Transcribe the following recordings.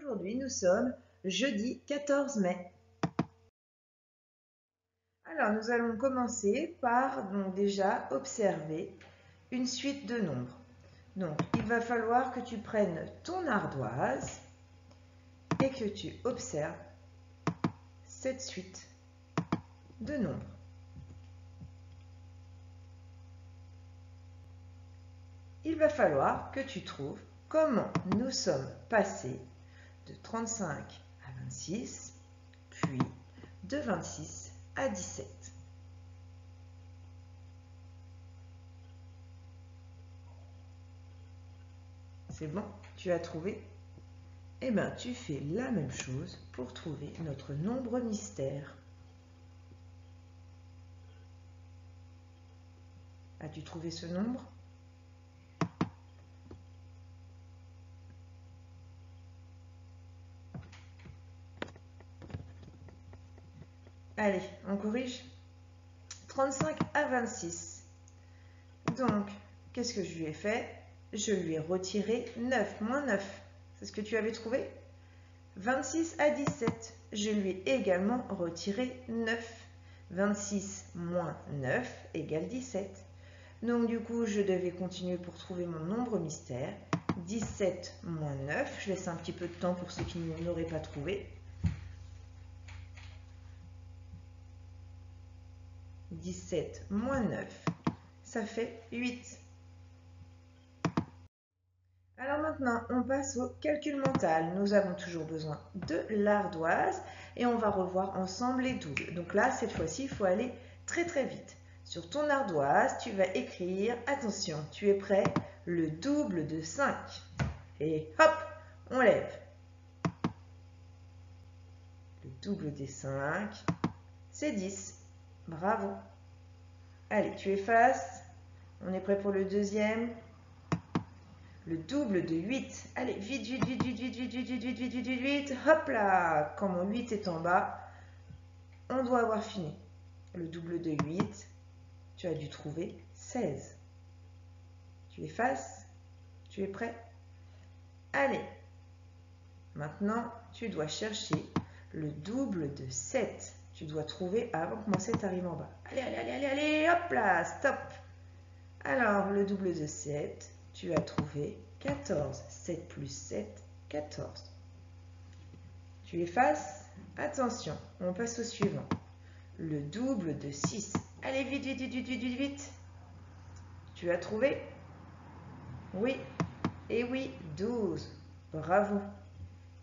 Aujourd'hui, nous sommes jeudi 14 mai. Alors, nous allons commencer par déjà observer une suite de nombres. Donc, il va falloir que tu prennes ton ardoise et que tu observes cette suite de nombres. Il va falloir que tu trouves comment nous sommes passés de 35 à 26, puis de 26 à 17. C'est bon, tu as trouvé? Eh bien, tu fais la même chose pour trouver notre nombre mystère. As-tu trouvé ce nombre? Allez, on corrige. 35 à 26. Donc, qu'est-ce que je lui ai fait? Je lui ai retiré 9, moins 9. C'est ce que tu avais trouvé? 26 à 17. Je lui ai également retiré 9. 26 moins 9 égale 17. Donc, du coup, je devais continuer pour trouver mon nombre mystère. 17 moins 9. Je laisse un petit peu de temps pour ceux qui n'auraient pas trouvé. 17 moins 9, ça fait 8. Alors maintenant, on passe au calcul mental. Nous avons toujours besoin de l'ardoise et on va revoir ensemble les doubles. Donc là, cette fois-ci, il faut aller très très vite. Sur ton ardoise, tu vas écrire, attention, tu es prêt, le double de 5. Et hop, on lève. Le double des 5, c'est 10. Bravo. Allez, tu effaces. On est prêt pour le deuxième. Le double de 8. Allez, vite, vite, vite, vite, vite, vite, vite, vite, vite, vite, vite, vite, vite. Hop là. Quand mon 8 est en bas, on doit avoir fini. Le double de 8, tu as dû trouver 16. Tu effaces. Tu es prêt? Allez. Maintenant, tu dois chercher le double de 7. Tu dois trouver avant que mon 7 arrive en bas. Allez, allez, allez, allez, allez. Hop là. Stop. Alors, le double de 7, tu as trouvé 14. 7 plus 7, 14. Tu effaces. Attention, on passe au suivant. Le double de 6. Allez, vite, vite, vite, vite, vite, vite, vite. Tu as trouvé? Oui. Et oui, 12. Bravo.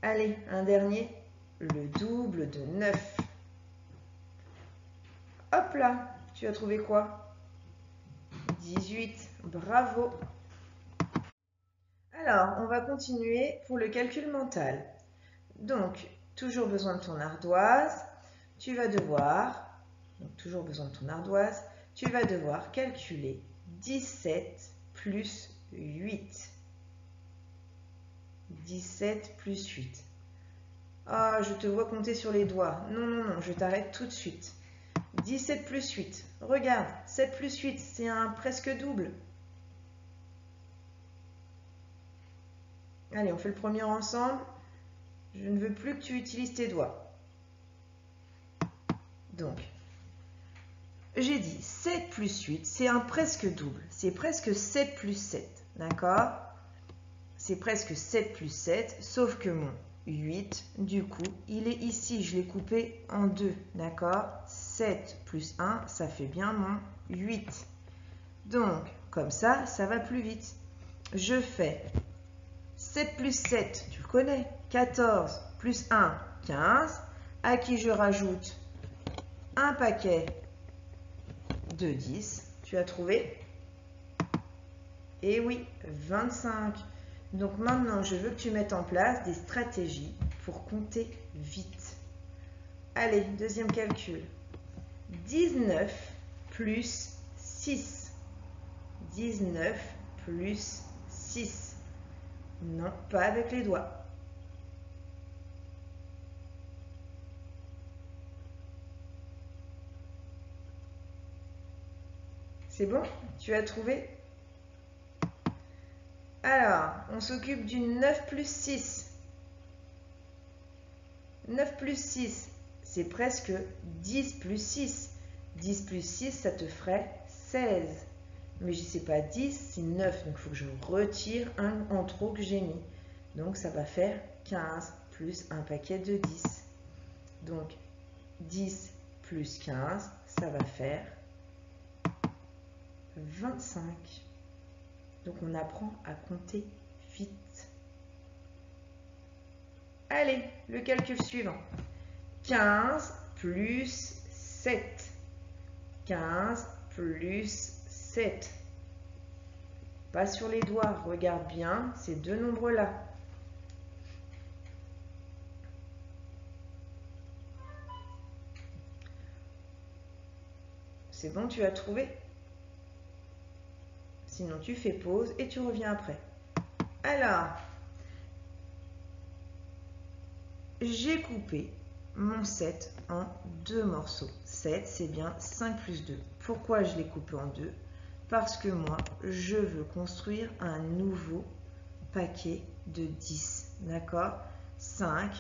Allez, un dernier. Le double de 9. Hop là, tu as trouvé quoi? 18. Bravo. Alors, on va continuer pour le calcul mental. Donc, toujours besoin de ton ardoise. Tu vas devoir, toujours besoin de ton ardoise, tu vas devoir calculer 17 plus 8. 17 plus 8. Ah, je te vois compter sur les doigts. Non, non, non, je t'arrête tout de suite. 17 plus 8. Regarde, 7 plus 8, c'est un presque double. Allez, on fait le premier ensemble. Je ne veux plus que tu utilises tes doigts. Donc, j'ai dit 7 plus 8, c'est un presque double. C'est presque 7 plus 7, d'accord? C'est presque 7 plus 7, sauf que mon 8, du coup, il est ici. Je l'ai coupé en deux, d'accord? 7 plus 1, ça fait bien mon 8. Donc, comme ça, ça va plus vite. Je fais 7 plus 7, tu le connais, 14 plus 1, 15, à qui je rajoute un paquet de 10. Tu as trouvé? Et oui, 25. Donc maintenant, je veux que tu mettes en place des stratégies pour compter vite. Allez, deuxième calcul. 19 plus 6. 19 plus 6. Non, pas avec les doigts. C'est bon? Tu as trouvé? Alors, on s'occupe du 9 plus 6. 9 plus 6, c'est presque 10 plus 6. 10 plus 6, ça te ferait 16. Mais je ne sais pas 10, c'est 9. Donc, il faut que je retire un en trop que j'ai mis. Donc, ça va faire 15 plus un paquet de 10. Donc, 10 plus 15, ça va faire 25. Donc, on apprend à compter vite. Allez, le calcul suivant. 15 plus 7. 15 plus 7. Pas sur les doigts, regarde bien ces deux nombres-là. C'est bon, tu as trouvé? Sinon, tu fais pause et tu reviens après. Alors, j'ai coupé mon 7 en deux morceaux. 7, c'est bien 5 plus 2. Pourquoi je l'ai coupé en deux? Parce que moi, je veux construire un nouveau paquet de 10. D'accord? 5,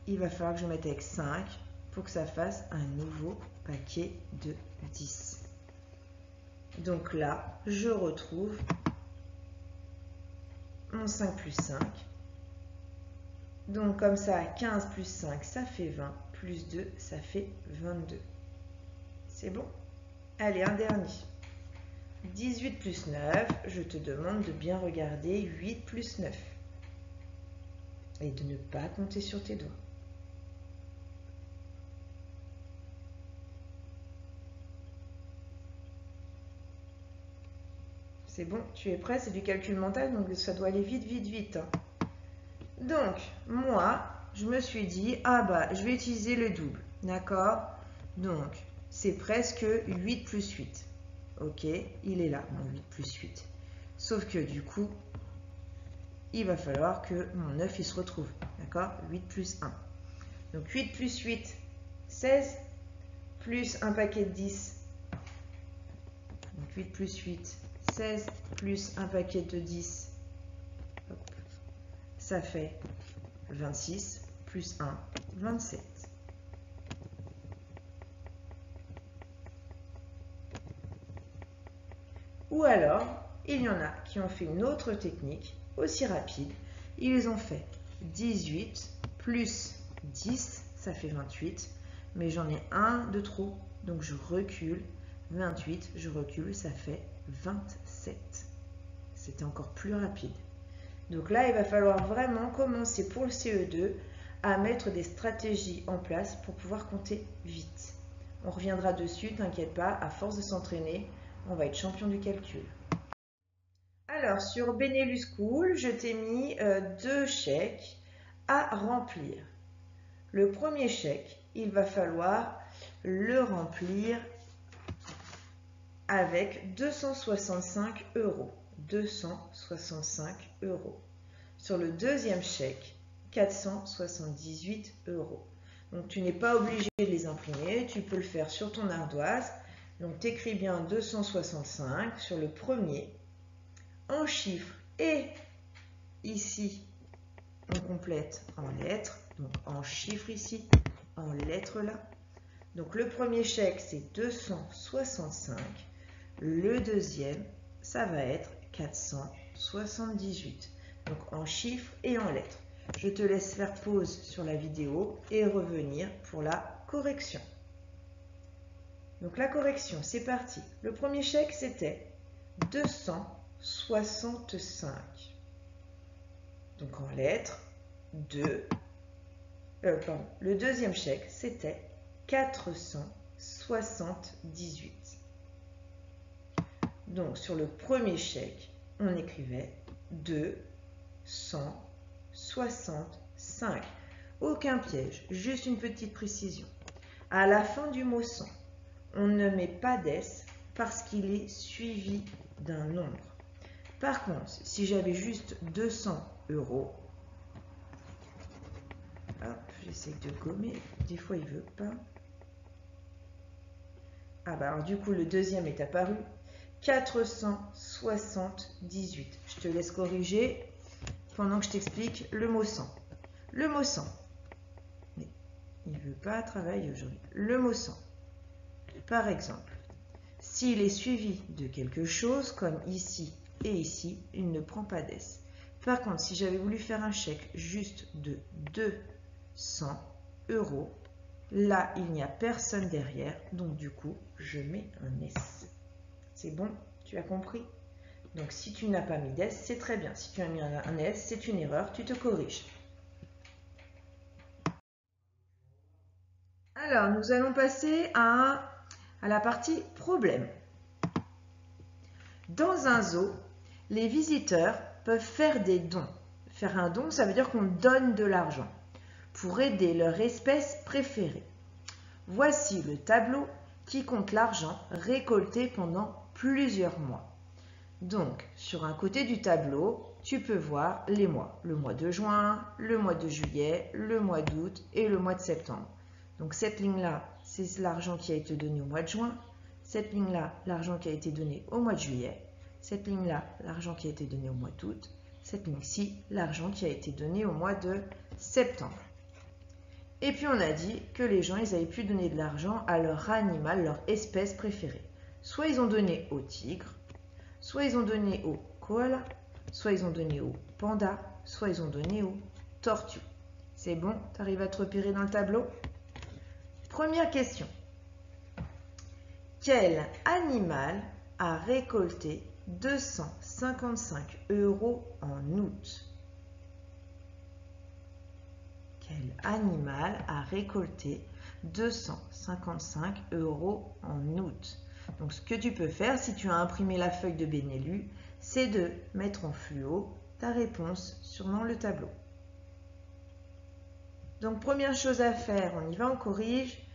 il va falloir que je mette avec 5 pour que ça fasse un nouveau paquet de 10. Donc là, je retrouve mon 5 plus 5. Donc comme ça, 15 plus 5, ça fait 20. Plus 2, ça fait 22. C'est bon? Allez, un dernier. 18 plus 9, je te demande de bien regarder 8 plus 9. Et de ne pas compter sur tes doigts. C'est bon, tu es prêt? C'est du calcul mental, donc ça doit aller vite, vite, vite. Donc, moi, je me suis dit, ah bah, je vais utiliser le double. D'accord? Donc, c'est presque 8 plus 8. Ok, il est là, mon 8 plus 8. Sauf que du coup, il va falloir que mon 9 il se retrouve. D'accord? 8 plus 1. Donc 8 plus 8, 16, plus un paquet de 10. Donc 8 plus 8, 16, plus un paquet de 10. Hop. Ça fait 26, plus 1, 27. Ou alors, il y en a qui ont fait une autre technique, aussi rapide. Ils ont fait 18 plus 10, ça fait 28. Mais j'en ai un de trop, donc je recule. 28, je recule, ça fait 27. C'était encore plus rapide. Donc là, il va falloir vraiment commencer pour le CE2 à mettre des stratégies en place pour pouvoir compter vite. On reviendra dessus, t'inquiète pas, à force de s'entraîner, on va être champion du calcul. Alors, sur Benelux School, je t'ai mis deux chèques à remplir. Le premier chèque, il va falloir le remplir avec 265 euros. 265 euros. Sur le deuxième chèque, 478 euros. Donc, tu n'es pas obligé de les imprimer, tu peux le faire sur ton ardoise. Donc, tu écris bien 265 sur le premier, en chiffres, et ici, on complète en lettres, donc en chiffres ici, en lettres là. Donc, le premier chèque, c'est 265. Le deuxième, ça va être 478. Donc, en chiffres et en lettres. Je te laisse faire pause sur la vidéo et revenir pour la correction. Donc, la correction, c'est parti. Le premier chèque, c'était 265. Donc, en lettres, 2. Le deuxième chèque, c'était 478. Donc, sur le premier chèque, on écrivait 265. Aucun piège, juste une petite précision. À la fin du mot 100, on ne met pas d'S parce qu'il est suivi d'un nombre. Par contre, si j'avais juste 200 euros, hop, j'essaie de gommer, des fois il ne veut pas. Ah bah alors du coup, le deuxième est apparu. 478. Je te laisse corriger pendant que je t'explique le mot 100. Le mot 100. veut pas travailler aujourd'hui. Le mot sans. Par exemple, s'il est suivi de quelque chose, comme ici et ici, il ne prend pas d'S. Par contre, si j'avais voulu faire un chèque juste de 200 €, là, il n'y a personne derrière, donc du coup, je mets un S. C'est bon? Tu as compris? Donc, si tu n'as pas mis d'S, c'est très bien. Si tu as mis un S, c'est une erreur, tu te corriges. Alors, nous allons passer à la partie problème. Dans un zoo, les visiteurs peuvent faire des dons. Faire un don, ça veut dire qu'on donne de l'argent pour aider leur espèce préférée. Voici le tableau qui compte l'argent récolté pendant plusieurs mois. Donc, sur un côté du tableau, tu peux voir les mois. Le mois de juin, le mois de juillet, le mois d'août et le mois de septembre. Donc, cette ligne-là, c'est l'argent qui a été donné au mois de juin. Cette ligne-là, l'argent qui a été donné au mois de juillet. Cette ligne-là, l'argent qui a été donné au mois d'août. Cette ligne-ci, l'argent qui a été donné au mois de septembre. Et puis, on a dit que les gens, ils avaient pu donner de l'argent à leur animal, leur espèce préférée. Soit ils ont donné au tigre, soit ils ont donné au koala, soit ils ont donné au panda, soit ils ont donné aux tortues. C'est bon? Tu arrives à te repérer dans le tableau? Première question. Quel animal a récolté 255 € en août? Quel animal a récolté 255 € en août? Donc, ce que tu peux faire, si tu as imprimé la feuille de Benelux, c'est de mettre en fluo ta réponse sur le tableau. Donc, première chose à faire, on y va, on corrige,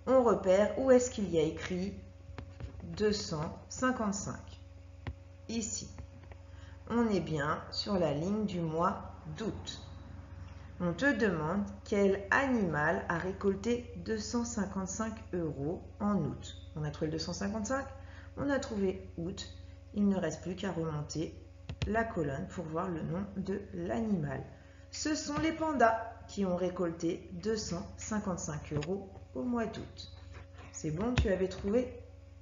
on repère où est-ce qu'il y a écrit 255. Ici, on est bien sur la ligne du mois d'août. On te demande quel animal a récolté 255 € en août. On a trouvé le 255, on a trouvé août. Il ne reste plus qu'à remonter la colonne pour voir le nom de l'animal. Ce sont les pandas qui ont récolté 255 € au mois d'août. C'est bon, tu avais trouvé?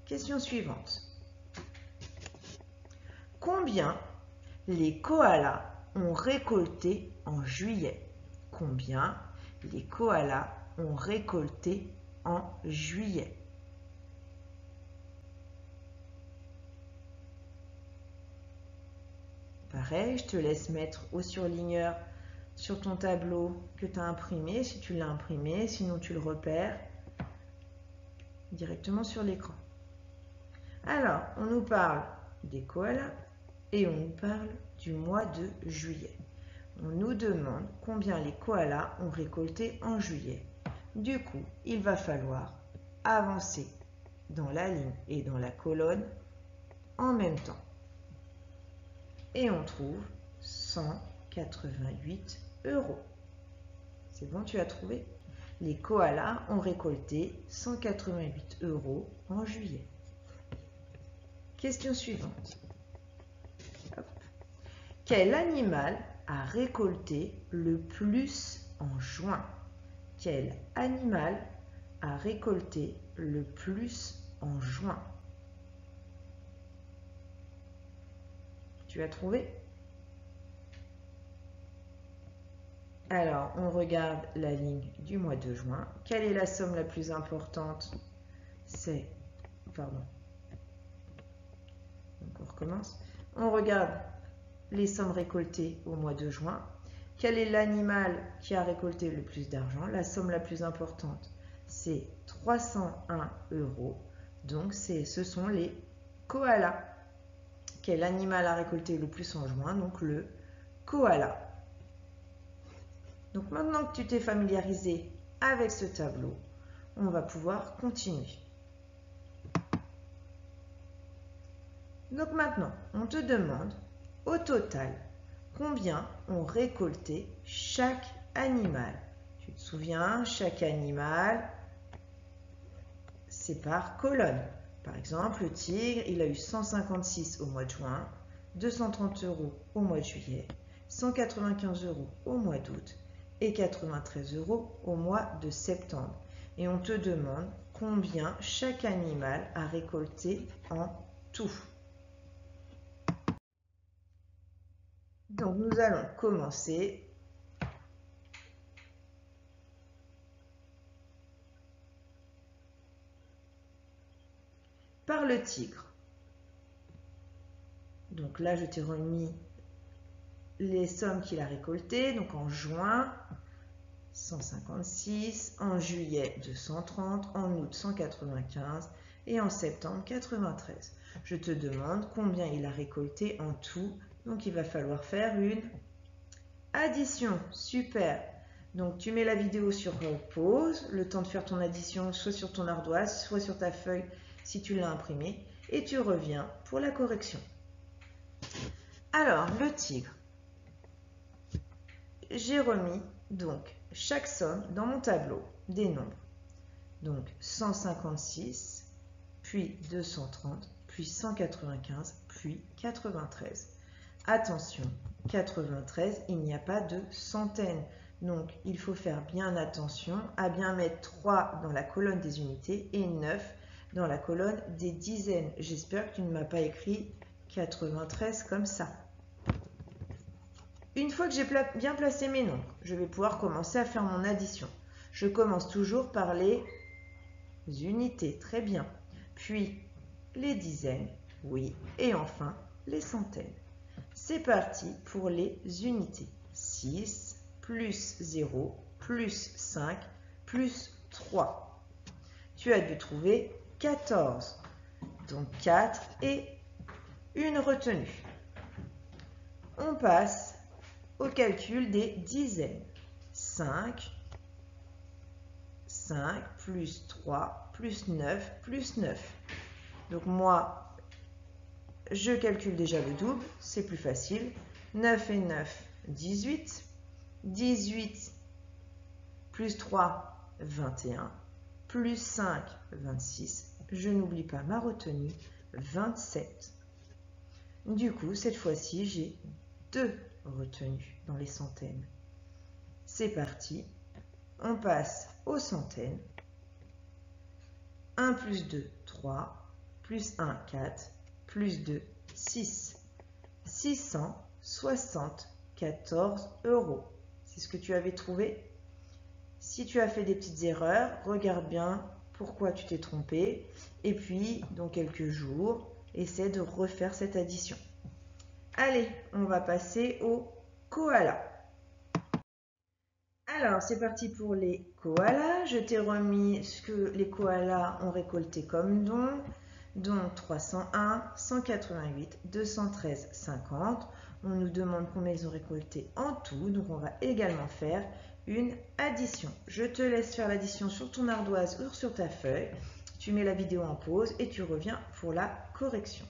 Question suivante. Combien les koalas ont récolté en juillet? Combien les koalas ont récolté en juillet? Pareil, je te laisse mettre au surligneur sur ton tableau que tu as imprimé, si tu l'as imprimé, sinon tu le repères directement sur l'écran. Alors, on nous parle des koalas et on nous parle du mois de juillet. On nous demande combien les koalas ont récolté en juillet. Du coup, il va falloir avancer dans la ligne et dans la colonne en même temps. Et on trouve 188 €. C'est bon, tu as trouvé? Les koalas ont récolté 188 € en juillet. Question suivante. Hop. Quel animal a récolté le plus en juin? Quel animal a récolté le plus en juin? Tu as trouvé? Alors, on regarde la ligne du mois de juin. Quelle est la somme la plus importante? C'est... Pardon. Donc, on recommence. On regarde les sommes récoltées au mois de juin. Quel est l'animal qui a récolté le plus d'argent? La somme la plus importante, c'est 301 €. Donc, ce sont les koalas. Quel animal a récolté le plus en juin? Donc, le koala. Donc, maintenant que tu t'es familiarisé avec ce tableau, on va pouvoir continuer. Donc, maintenant, on te demande au total combien ont récolté chaque animal. Tu te souviens, chaque animal, c'est par colonne. Par exemple, le tigre, il a eu 156 au mois de juin, 230 € au mois de juillet, 195 € au mois d'août et 93 € au mois de septembre. et on te demande combien chaque animal a récolté en tout. Donc nous allons commencer par le tigre. Donc là, je t'ai remis les sommes qu'il a récoltées. Donc en juin, 156, en juillet 230, en août 195 et en septembre 93. Je te demande combien il a récolté en tout. Donc il va falloir faire une addition. Super. Donc tu mets la vidéo sur pause, le temps de faire ton addition soit sur ton ardoise, soit sur ta feuille si tu l'as imprimée, et tu reviens pour la correction. Alors le tigre, j'ai remis donc chaque somme dans mon tableau des nombres. Donc 156, puis 230, puis 195, puis 93. Attention, 93, il n'y a pas de centaines. Donc il faut faire bien attention à bien mettre 3 dans la colonne des unités et 9 dans la colonne des dizaines. J'espère que tu ne m'as pas écrit 93 comme ça. Une fois que j'ai bien placé mes nombres, je vais pouvoir commencer à faire mon addition. Je commence toujours par les unités, très bien. Puis les dizaines, oui. Et enfin, les centaines. C'est parti pour les unités. 6 plus 0 plus 5 plus 3. Tu as dû trouver 14. Donc 4 et une retenue. On passe au calcul des dizaines. 5 plus 3 plus 9 plus 9. Donc moi, je calcule déjà le double, c'est plus facile. 9 et 9, 18. 18 plus 3, 21. Plus 5, 26. Je n'oublie pas ma retenue, 27. Du coup, cette fois-ci, j'ai 2 retenues dans les centaines. C'est parti. On passe aux centaines. 1 plus 2, 3. Plus 1, 4. Plus 2, 6. 674 €. C'est ce que tu avais trouvé. Si tu as fait des petites erreurs, regarde bien pourquoi tu t'es trompé. Et puis, dans quelques jours, essaie de refaire cette addition. Allez, on va passer au koala. Alors, c'est parti pour les koalas. Je t'ai remis ce que les koalas ont récolté comme dons. Donc 301, 188, 213, 50. On nous demande combien ils ont récolté en tout. Donc, on va également faire une addition. Je te laisse faire l'addition sur ton ardoise ou sur ta feuille. Tu mets la vidéo en pause et tu reviens pour la correction.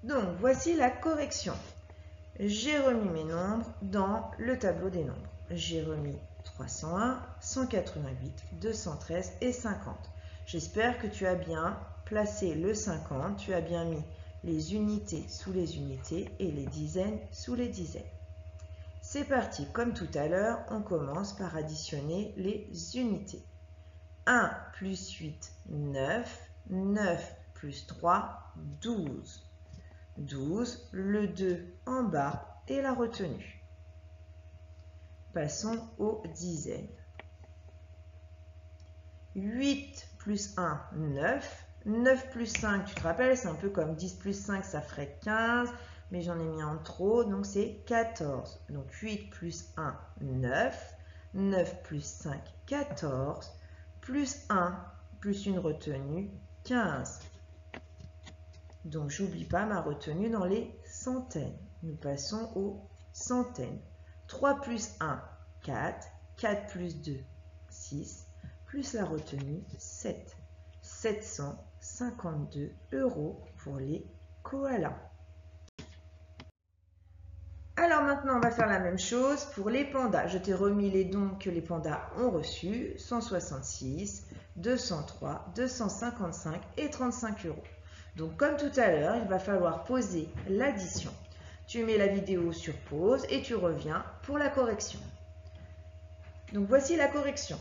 Donc, voici la correction. J'ai remis mes nombres dans le tableau des nombres. J'ai remis 301, 188, 213 et 50. J'espère que tu as bien placé le 50, tu as bien mis les unités sous les unités et les dizaines sous les dizaines. C'est parti, comme tout à l'heure, on commence par additionner les unités. 1 plus 8, 9. 9 plus 3, 12. 12, le 2 en bas et la retenue. Passons aux dizaines. 8 plus 1, 9. 9 plus 5, tu te rappelles, c'est un peu comme 10 plus 5, ça ferait 15. Mais j'en ai mis un trop, donc c'est 14. Donc 8 plus 1, 9. 9 plus 5, 14. Plus 1, plus une retenue, 15. Donc j'oublie pas ma retenue dans les centaines. Nous passons aux centaines. 3 plus 1, 4. 4 plus 2, 6. Plus la retenue, 7. 752 € pour les koalas. Alors maintenant, on va faire la même chose pour les pandas. Je t'ai remis les dons que les pandas ont reçus. 166, 203, 255 et 35 €. Donc comme tout à l'heure, il va falloir poser l'addition. Tu mets la vidéo sur pause et tu reviens pour la correction. Donc voici la correction.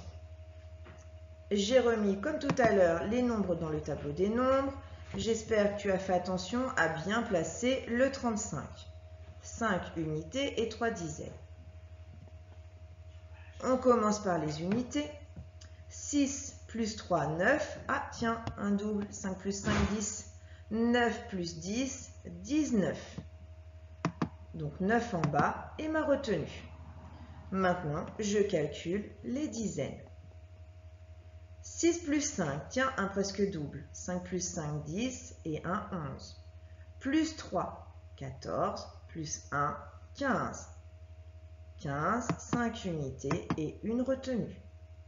j'ai remis comme tout à l'heure les nombres dans le tableau des nombres. J'espère que tu as fait attention à bien placer le 35. 5 unités et 3 dizaines. On commence par les unités. 6 plus 3, 9. Ah tiens, un double. 5 plus 5, 10. 9 plus 10, 19. Donc 9 en bas et ma retenue. Maintenant, je calcule les dizaines. 6 plus 5, tiens, un presque double. 5 plus 5, 10 et 1, 11. Plus 3, 14, plus 1, 15. 15, 5 unités et une retenue.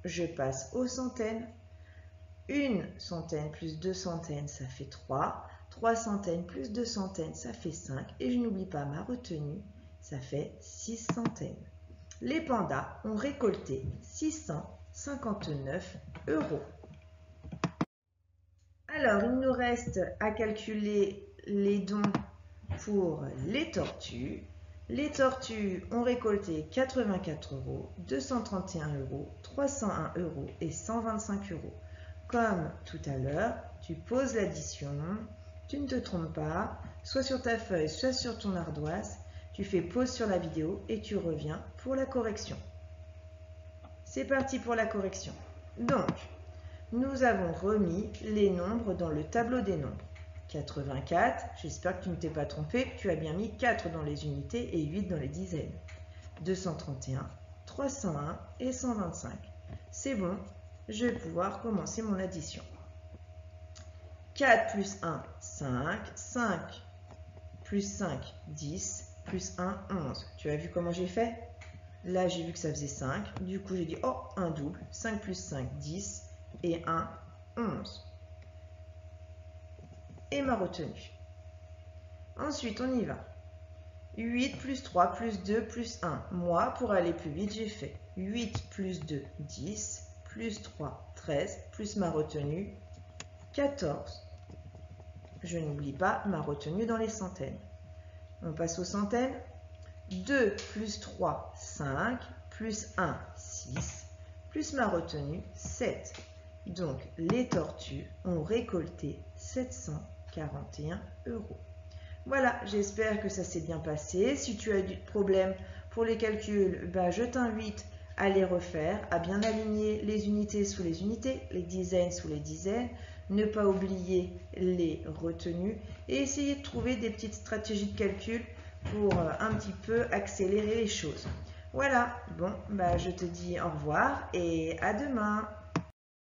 Je passe aux centaines. Une centaine plus 2 centaines, ça fait 3. 3 centaines plus 2 centaines, ça fait 5. Et je n'oublie pas ma retenue, ça fait 6 centaines. Les pandas ont récolté 659 €. Alors, il nous reste à calculer les dons pour les tortues. Les tortues ont récolté 84 €, 231 €, 301 € et 125 €. Comme tout à l'heure, tu poses l'addition, tu ne te trompes pas, soit sur ta feuille, soit sur ton ardoise. Tu fais pause sur la vidéo et tu reviens pour la correction. C'est parti pour la correction. Donc, nous avons remis les nombres dans le tableau des nombres. 84, j'espère que tu ne t'es pas trompé, tu as bien mis 4 dans les unités et 8 dans les dizaines. 231, 301 et 125. C'est bon, je vais pouvoir commencer mon addition. 4 plus 1, 5. 5 plus 5, 10. Plus 1, 11. Tu as vu comment j'ai fait? Là, j'ai vu que ça faisait 5. Du coup, j'ai dit, oh, un double. 5 plus 5, 10. Et 1, 11. Et ma retenue. Ensuite, on y va. 8 plus 3 plus 2 plus 1. Moi, pour aller plus vite, j'ai fait 8 plus 2, 10. Plus 3, 13. Plus ma retenue, 14. Je n'oublie pas ma retenue dans les centaines. On passe aux centaines. 2 plus 3, 5, plus 1, 6, plus ma retenue, 7. Donc, les tortues ont récolté 741 €. Voilà, j'espère que ça s'est bien passé. Si tu as du problème pour les calculs, je t'invite à les refaire, à bien aligner les unités sous les unités, les dizaines sous les dizaines, ne pas oublier les retenues et essayer de trouver des petites stratégies de calcul pour un petit peu accélérer les choses. Voilà, bon, je te dis au revoir et à demain.